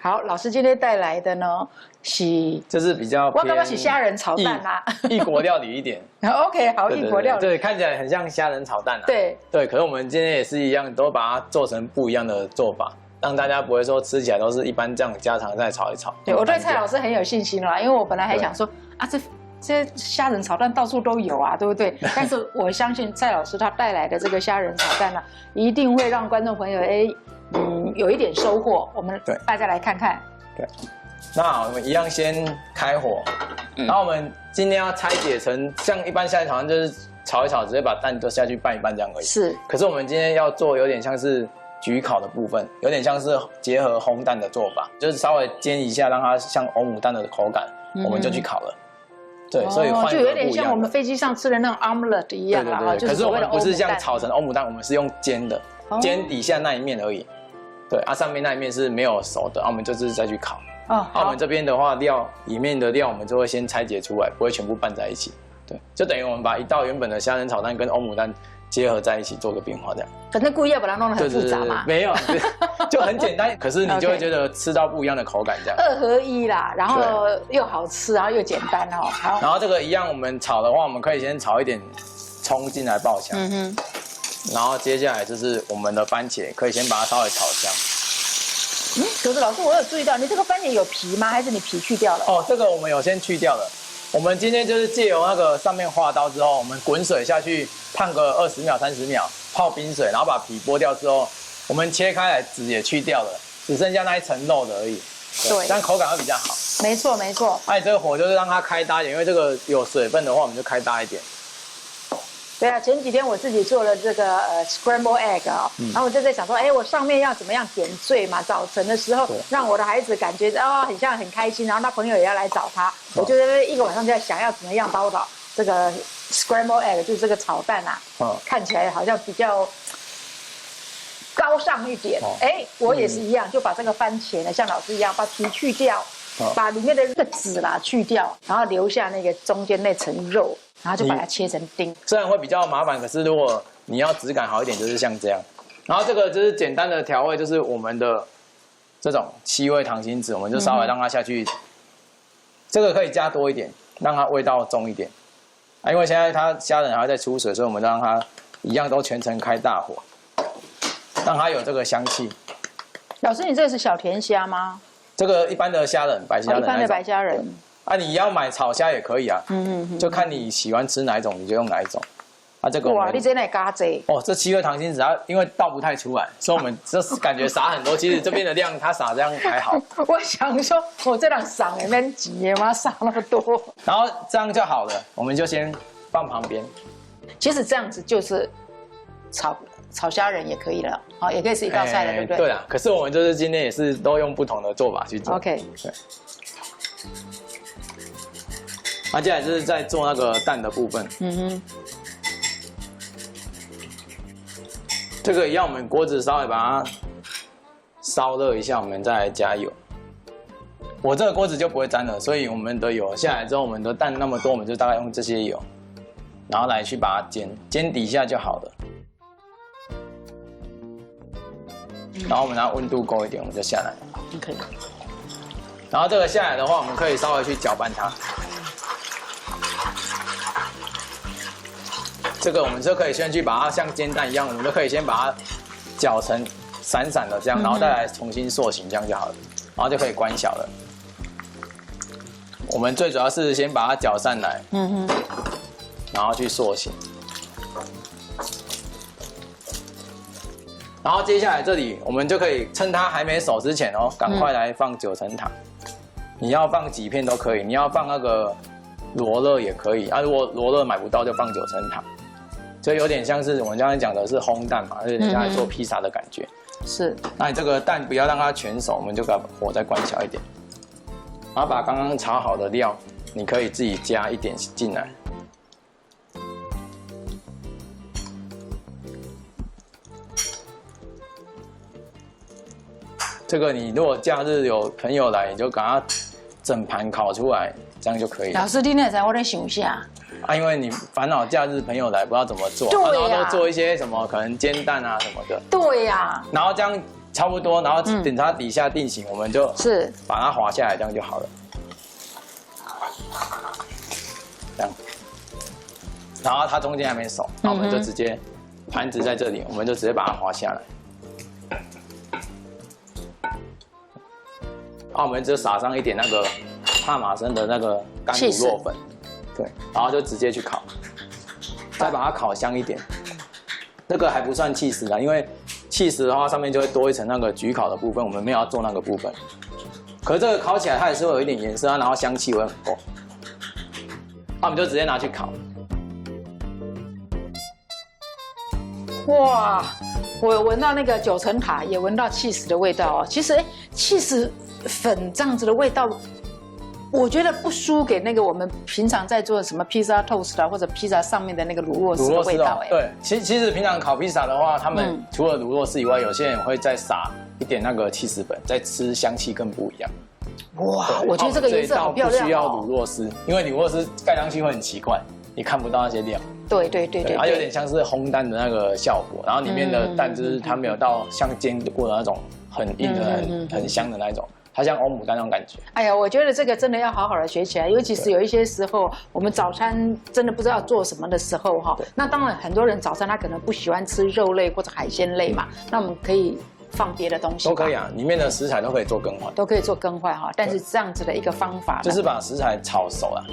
好，老师今天带来的呢是，就是比较我刚刚是虾仁炒蛋啊，异国料理一点。OK， 好，异国料理，对，看起来很像虾仁炒蛋啊。对对，可是我们今天也是一样，都把它做成不一样的做法，让大家不会说吃起来都是一般这样家常菜炒一炒。对，我对蔡老师很有信心啦，因为我本来还想说啊，这些虾仁炒蛋到处都有啊，对不对？但是我相信蔡老师他带来的这个虾仁炒蛋呢，一定会让观众朋友有一点收获。我们大家来看看。对，那我们一样先开火，然后我们今天要拆解成像一般虾仁炒蛋就是炒一炒，直接把蛋都下去拌一拌这样而已。是。可是我们今天要做有点像是焗烤的部分，有点像是结合烘蛋的做法，就是稍微煎一下，让它像欧姆蛋的口感，我们就去烤了。对，所以换一个不一样的，就有点像我们飞机上吃的那种 omelette 一样啊。对。可是我们不是像炒成欧姆蛋，我们是用煎的，煎底下那一面而已。对，上面那一面是没有熟的，我们就是再去烤。我们这边的话，里面的料我们就会先拆解出来，不会全部拌在一起。对，就等于我们把一道原本的虾仁炒蛋跟欧姆蛋结合在一起，做个变化这样。反正故意要把它弄得很复杂嘛。没有，就很简单，可是你就会觉得吃到不一样的口感这样。2合1啦，然后又好吃，然后又简单哦。好。然后这个一样，我们炒的话，我们可以先炒一点葱进来爆香。然后接下来就是我们的番茄，可以先把它稍微炒香。可是老师，我有注意到你这个番茄有皮吗？还是你皮去掉了？哦，这个我们有先去掉了。我们今天就是借由那个上面划刀之后，我们滚水下去烫个20秒、30秒，泡冰水，然后把皮剥掉之后，我们切开来籽也去掉了，只剩下那一层肉的而已。对，这样口感会比较好。没错，没错。那你这个火就是让它开大一点，因为这个有水分的话，我们就开大一点。对啊，前几天我自己做了这个scramble egg 啊，然后我就在想说，我上面要怎么样点缀嘛？早晨的时候让我的孩子感觉很像很开心，然后他朋友也要来找他，我就在一个晚上就在想要怎么样把我的这个 scramble egg 就是这个炒蛋啊，看起来好像比较高尚一点。我也是一样，就把这个番茄呢，像老师一样把皮去掉，把里面的这个籽啦去掉，然后留下那个中间那层肉。然后就把它切成丁，虽然会比较麻烦，可是如果你要质感好一点，就是像这样。然后这个就是简单的调味，就是我们的这种7味糖心子，我们就稍微让它下去。这个可以加多一点，让它味道重一点。因为现在它虾仁还在出水，所以我们让它一样都全程开大火，让它有这个香气。老师，你这个是小甜虾吗？这个一般的虾仁，白虾仁。一般的白虾仁。你要买炒虾也可以啊，就看你喜欢吃哪一种，你就用哪一种。这个哇，你真的加济哦！这7味糖心子，它因为倒不太出来，所以我们就是感觉撒很多。其实这边的量，它撒这样还好。我想说，我这样撒也蛮急的嘛，撒那么多。然后这样就好了，我们就先放旁边。其实这样子就是炒虾仁也可以了，也可以是一道菜了，对不对？对啊，可是我们就是今天也是都用不同的做法去做。OK， 对。接下来就是在做那个蛋的部分。这个一样，我们锅子稍微把它烧热一下，我们再来加油。我这个锅子就不会沾了，所以我们的油下来之后，我们的蛋那么多，我们就大概用这些油，然后来去把它煎底下就好了。然后我们拿温度够一点，我们就下来。OK。然后这个下来的话，我们可以稍微去搅拌它。这个我们就可以先去把它像煎蛋一样，我们就可以先把它搅成散散的这样，然后再来重新塑形，这样就好了，然后就可以关小了。我们最主要是先把它搅散来，然后去塑形。然后接下来这里我们就可以趁它还没熟之前哦，赶快来放9层塔。你要放几片都可以，你要放那个罗勒也可以啊。如果罗勒买不到，就放9层塔。所以有点像是我们刚才讲的是烘蛋嘛，而且人家在做披萨的感觉。是。那你这个蛋不要让它全熟，我们就把火再关小一点，然后把刚刚炒好的料，你可以自己加一点进来。这个你如果假日有朋友来，你就给他整盘烤出来，这样就可以了。老师，你那才我在想一下。因为你烦恼假日朋友来不知道怎么做，然后都做一些什么可能煎蛋啊什么的。对呀。然后这样差不多，然后等它底下定型，我们就是把它滑下来，这样就好了。这样，然后它中间还没熟，那我们就直接盘子在这里，我们就直接把它滑下来。然后我们就撒上一点那个帕玛森的那个干乳酪粉，对，然后就直接去烤，再把它烤香一点。这个还不算起司啊，因为起司的话上面就会多一层那个焗烤的部分，我们没有要做那个部分。可是这个烤起来它也是会有一点颜色啊，然后香气会很够。那我们就直接拿去烤。哇，我闻到那个9层塔，也闻到起司的味道哦。其实，起司粉这样子的味道，我觉得不输给那个我们平常在做什么披萨 toast 啊，或者披萨上面的那个乳酪丝的味道。对，其实平常烤披萨的话，他们除了乳酪丝以外，有些人会再撒一点那个起司粉，再吃香气更不一样。哇，我觉得这个颜色好漂亮哦。不需要乳酪丝，因为乳酪丝盖上去会很奇怪，你看不到那些料。对，它有点像是烘蛋的那个效果，然后里面的蛋就是它没有到像煎过的那种很硬的、很香的那种，它像欧姆蛋那种感觉。哎呀，我觉得这个真的要好好的学起来，尤其是有一些时候我们早餐真的不知道做什么的时候哈。那当然很多人早餐他可能不喜欢吃肉类或者海鲜类嘛，那我们可以放别的东西。都可以啊，里面的食材都可以做更换。都可以做更换哈，但是这样子的一个方法，就是把食材炒熟了。